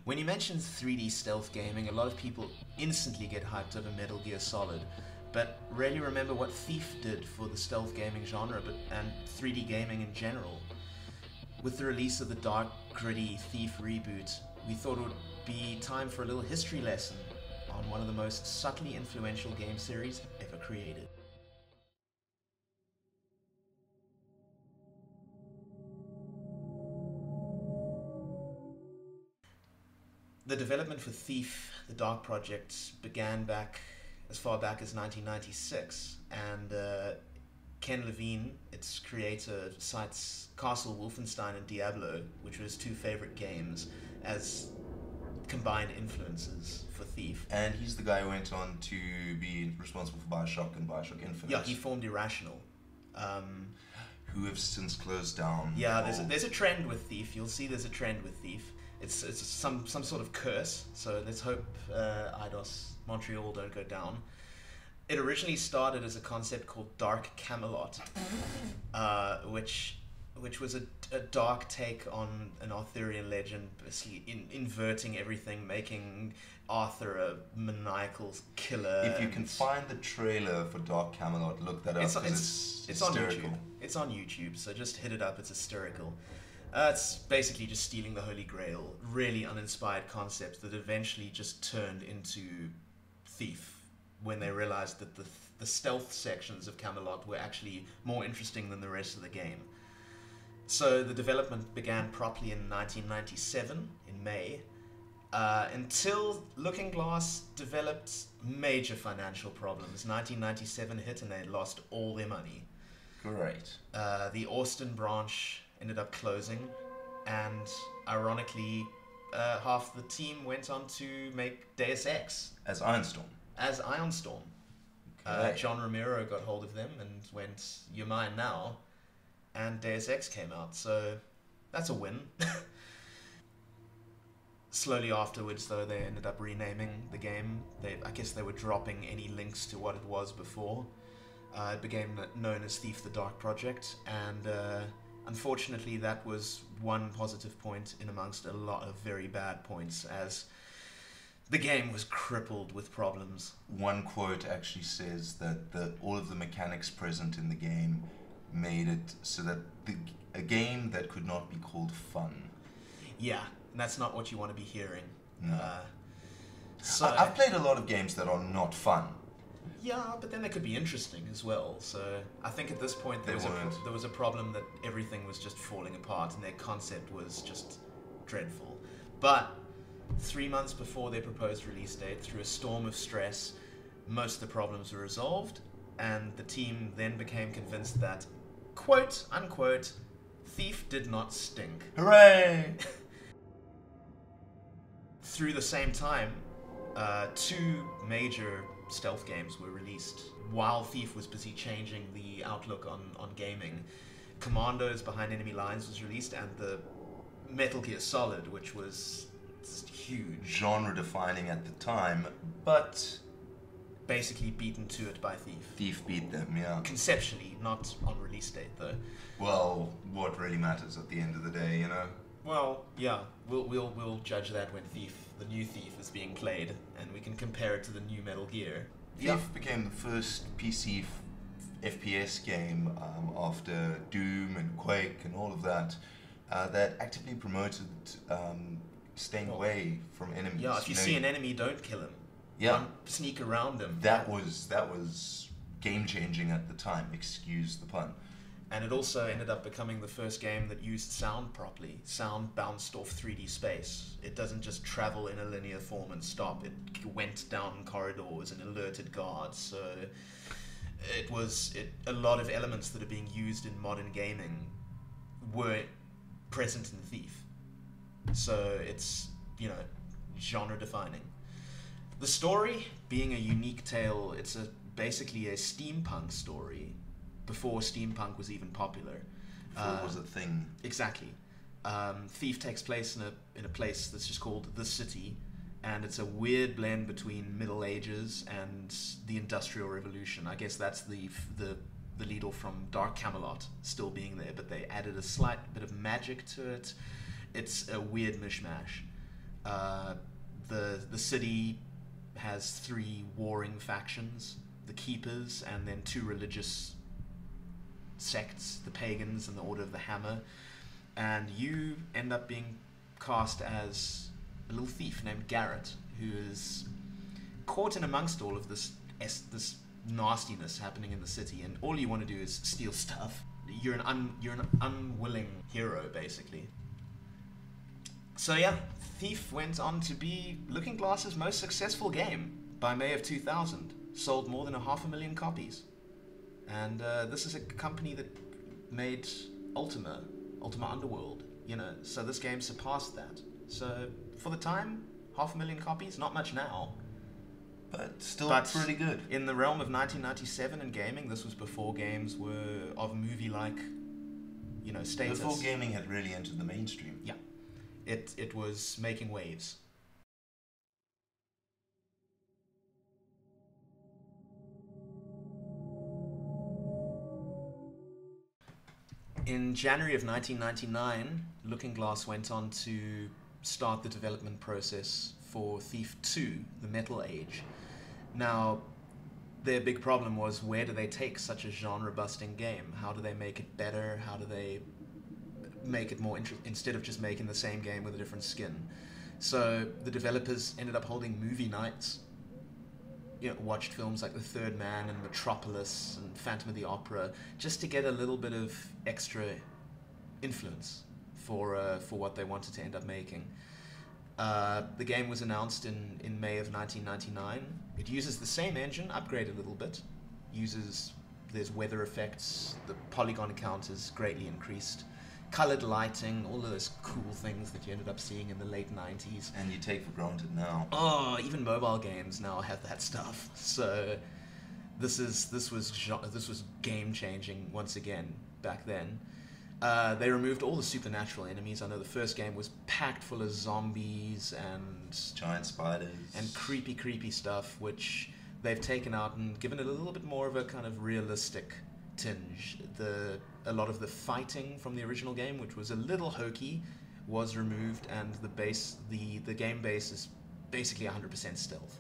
When you mention 3D stealth gaming, a lot of people instantly get hyped over Metal Gear Solid, but rarely remember what Thief did for the stealth gaming genre and 3D gaming in general. With the release of the dark, gritty Thief reboot, we thought it would be time for a little history lesson on one of the most subtly influential game series ever created. The development for Thief, the Dark Project, began back as far back as 1996, and Ken Levine, its creator, cites Castle Wolfenstein and Diablo, which were his two favorite games, as combined influences for Thief. And he's the guy who went on to be responsible for Bioshock and Bioshock Infinite. Yeah, he formed Irrational. Who have since closed down. Yeah, there's a trend with Thief. You'll see there's a trend with Thief. It's some sort of curse, so let's hope Eidos Montreal don't go down. It originally started as a concept called Dark Camelot, which was a dark take on an Arthurian legend, basically inverting everything, making Arthur a maniacal killer. If you can find the trailer for Dark Camelot, look that up. It's on YouTube. It's on YouTube, so just hit it up. It's hysterical. It's basically just stealing the Holy Grail. Really uninspired concept that eventually just turned into Thief when they realized that the stealth sections of Camelot were actually more interesting than the rest of the game. So the development began properly in 1997, in May, until Looking Glass developed major financial problems. 1997 hit and they lost all their money. Great. The Austin branch ended up closing, and ironically, half the team went on to make Deus Ex. As Ironstorm. As Ironstorm. Okay. John Romero got hold of them and went, "You're mine now," and Deus Ex came out, so that's a win. Slowly afterwards, though, they ended up renaming the game. I guess they were dropping any links to what it was before. It became known as Thief the Dark Project, and unfortunately that was one positive point in amongst a lot of very bad points, as the game was crippled with problems. One quote actually says that all of the mechanics present in the game made it so that a game that could not be called fun. Yeah, and that's not what you want to be hearing. No. So I've played a lot of games that are not fun. Yeah, but then they could be interesting as well. So I think at this point there was a problem that everything was just falling apart and their concept was just dreadful. But 3 months before their proposed release date, through a storm of stress, most of the problems were resolved, and the team then became convinced that, quote unquote, Thief did not stink. Hooray! Through the same time, 2 major stealth games were released while Thief was busy changing the outlook on gaming. Commandos Behind Enemy Lines was released, and the Metal Gear Solid, which was huge. Genre-defining at the time, but basically beaten to it by Thief. Thief beat them, yeah. Conceptually, not on release date, though. Well, what really matters at the end of the day, you know? Well, yeah, we'll judge that when the new Thief is being played, and we can compare it to the new Metal Gear. Thief became the first PC FPS game after Doom and Quake and all of that that actively promoted staying away from enemies. Yeah, if you see an enemy, don't kill him. Yeah, sneak around him. That was game changing at the time. Excuse the pun. And it also ended up becoming the first game that used sound properly. Sound bounced off 3D space. It doesn't just travel in a linear form and stop. It went down corridors and alerted guards. So a lot of elements that are being used in modern gaming were present in Thief. So it's, genre defining. The story, being a unique tale, it's basically a steampunk story. Before steampunk was even popular. Before it was a thing. Exactly. Thief takes place in a place that's just called The City, and it's a weird blend between Middle Ages and the Industrial Revolution. I guess that's the lead off from Dark Camelot still being there, but they added a slight bit of magic to it. It's a weird mishmash. The city has 3 warring factions: the Keepers, and then 2 religious sects, the Pagans and the Order of the Hammer. And you end up being cast as a little thief named Garrett, who is caught in amongst all of this nastiness happening in the city, and all you want to do is steal stuff. You're an unwilling hero, basically. So yeah, Thief went on to be Looking Glass's most successful game by May of 2000. Sold more than 500,000 copies. And this is a company that made Ultima Underworld, you know, so this game surpassed that. So for the time, 500,000 copies, not much now. But still pretty good. In the realm of 1997 in gaming, this was before games were of movie-like, you know, status. Before gaming had really entered the mainstream. Yeah. It was making waves. In January of 1999, Looking Glass went on to start the development process for Thief 2, The Metal Age. Now, their big problem was, where do they take such a genre-busting game? How do they make it better? How do they make it more interesting, instead of just making the same game with a different skin? So the developers ended up holding movie nights, you know, watched films like The Third Man and Metropolis and Phantom of the Opera, just to get a little bit of extra influence for what they wanted to end up making. The game was announced in May of 1999. It uses the same engine, upgraded a little bit. There's weather effects, the polygon count is greatly increased, colored lighting, all of those cool things that you ended up seeing in the late 90s. And you take for granted now. Oh, even mobile games now have that stuff. So this was game changing once again back then. They removed all the supernatural enemies. I know the first game was packed full of zombies and giant spiders and creepy stuff, which they've taken out and given it a little bit more of a kind of realistic tinge. A lot of the fighting from the original game, which was a little hokey, was removed, and the game base is basically 100% stealth.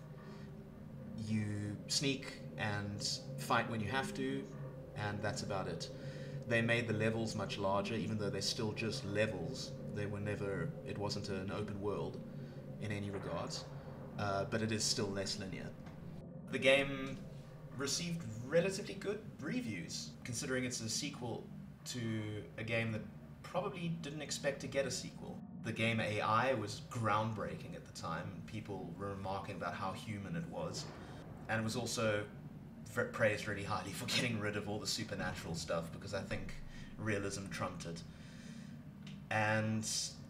You sneak and fight when you have to, and that's about it. They made the levels much larger, even though they're still just levels. It wasn't an open world in any regards, but it is still less linear. The game received relatively good reviews, considering it's a sequel to a game that probably didn't expect to get a sequel. The game AI was groundbreaking at the time. People were remarking about how human it was, and it was also praised really highly for getting rid of all the supernatural stuff, because I think realism trumped it. And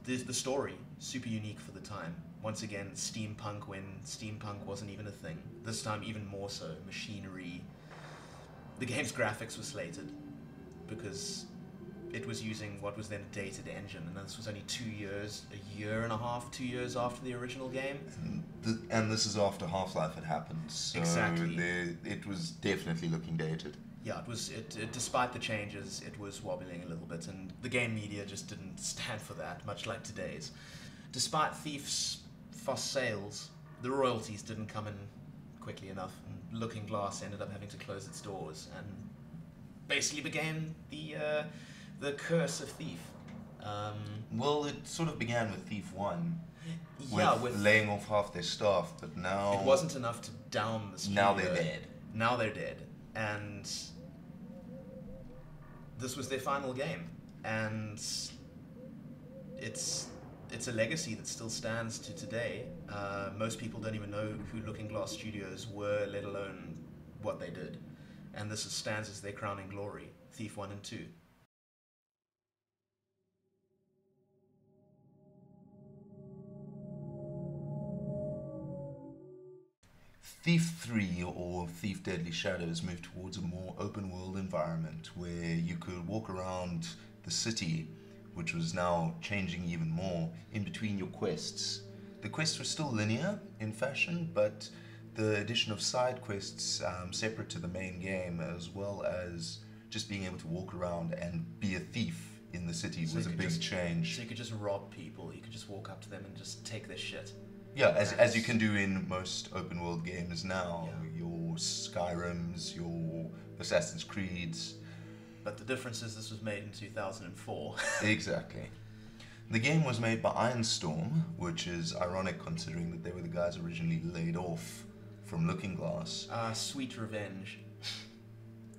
the story, super unique for the time. Once again, steampunk when steampunk wasn't even a thing. This time even more so, machinery. The game's graphics were slated because it was using what was then a dated engine, and this was only 2 years, a year and a half, 2 years after the original game. And this is after Half-Life had happened, so exactly. It was definitely looking dated. Yeah, despite the changes, it was wobbling a little bit, and the game media just didn't stand for that, much like today's. Despite Thief's fast sales, the royalties didn't come in quickly enough, and Looking Glass ended up having to close its doors, and basically began the curse of Thief. Well, it sort of began with Thief 1, with laying off half their staff, but now... It wasn't enough to down the studio. Now they're dead. Now they're dead, and this was their final game, and it's a legacy that still stands to today. Most people don't even know who Looking Glass Studios were, let alone what they did, and this stands as their crowning glory, Thief 1 and 2. Thief 3, or Thief Deadly Shadows, moved towards a more open-world environment where you could walk around the city, which was now changing even more, in between your quests. The quests were still linear in fashion, but the addition of side quests separate to the main game, as well as just being able to walk around and be a thief in the city was a big change. So you could just rob people. You could just walk up to them and just take their shit. Yeah, as you can do in most open world games now. Yeah. Your Skyrims, your Assassin's Creeds. But the difference is this was made in 2004. Exactly. The game was made by Ironstorm, which is ironic considering that they were the guys originally laid off from Looking Glass. Sweet revenge.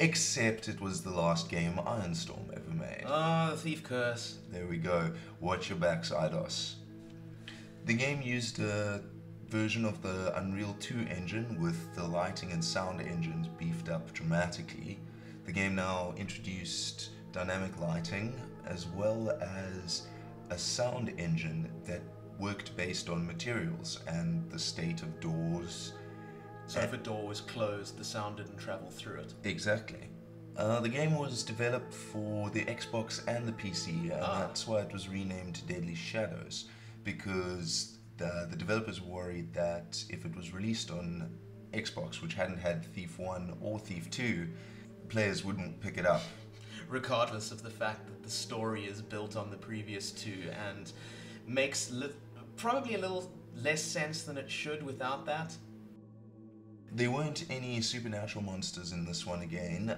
Except it was the last game Ironstorm ever made. The Thief Curse. There we go. Watch your backside, us. The game used a version of the Unreal 2 engine with the lighting and sound engines beefed up dramatically. The game now introduced dynamic lighting as well as a sound engine that worked based on materials and the state of doors. So if a door was closed, the sound didn't travel through it. Exactly. The game was developed for the Xbox and the PC, and that's why it was renamed to Deadly Shadows, because the developers worried that if it was released on Xbox, which hadn't had Thief 1 or Thief 2, players wouldn't pick it up. Regardless of the fact that the story is built on the previous two and makes probably a little less sense than it should without that. There weren't any supernatural monsters in this one again,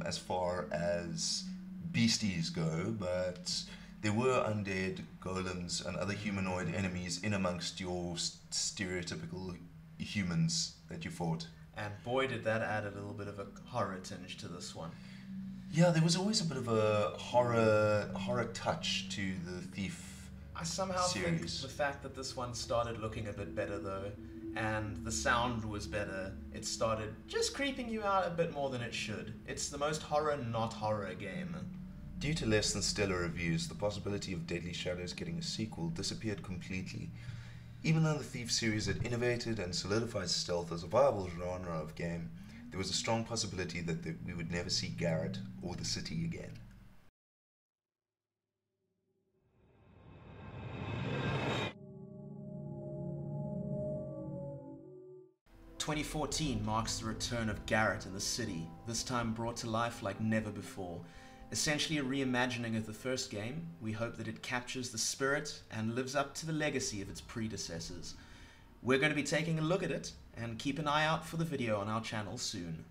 as far as beasties go, but there were undead golems and other humanoid enemies in amongst your stereotypical humans that you fought. And boy, did that add a little bit of a horror tinge to this one. Yeah, there was always a bit of a horror touch to the Thief I somehow think the fact that this one started looking a bit better though, and the sound was better, it started just creeping you out a bit more than it should. It's the most horror not horror game. Due to less than stellar reviews, the possibility of Deadly Shadows getting a sequel disappeared completely. Even though the Thief series had innovated and solidified stealth as a viable genre of game, there was a strong possibility that we would never see Garrett or the city again. "2014 marks the return of Garrett in the city, this time brought to life like never before. Essentially a reimagining of the first game, we hope that it captures the spirit and lives up to the legacy of its predecessors. We're going to be taking a look at it, and keep an eye out for the video on our channel soon.